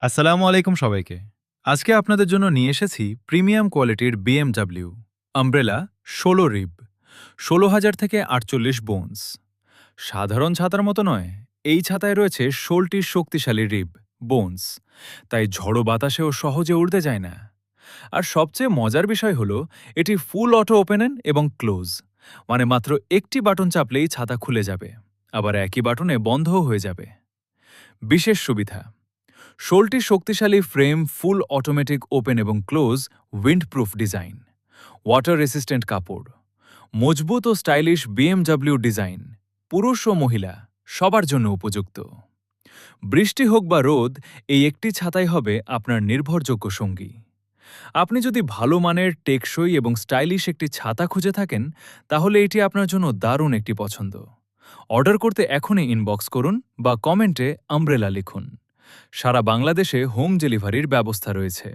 আসসালামু আলাইকুম সবাইকে। আজকে আপনাদের জন্য নিয়ে এসেছি প্রিমিয়াম কোয়ালিটির BMW আমব্রেলা ১৬ রিব ১৬,০০০ থেকে ৪৮ বোনস। সাধারণ ছাতার মতো নয়, এই ছাতায় রয়েছে ১৬টি শক্তিশালী রিব বোনস, তাই ঝড়ো বাতাসেও সহজে উড়তে যায় না। আর সবচেয়ে মজার বিষয় হলো এটি ফুল অটো ওপেন এবং ক্লোজ, মানে মাত্র একটি বাটন চাপলেই ছাতা খুলে যাবে, আবার একই বাটনে বন্ধও হয়ে যাবে। বিশেষ সুবিধা: ১৬টি শক্তিশালী ফ্রেম, ফুল অটোমেটিক ওপেন এবং close, windproof design, water resistant কাপড়, মজবুত ও স্টাইলিশ BMW ডিজাইন, পুরুষ ও মহিলা সবার জন্য উপযুক্ত। বৃষ্টি হোক বা রোদ, এই একটি ছাতাই হবে আপনার নির্ভরযোগ্য সঙ্গী। আপনি যদি ভালো মানের, টেকসই এবং স্টাইলিশ একটি ছাতা খুঁজে থাকেন, তাহলে এটি আপনার জন্য দারুণ একটি পছন্দ। অর্ডার করতে এখনই ইনবক্স করুন বা কমেন্টে আমব্রেলা লিখুন। সারা বাংলাদেশে হোম ডেলিভারির ব্যবস্থা রয়েছে।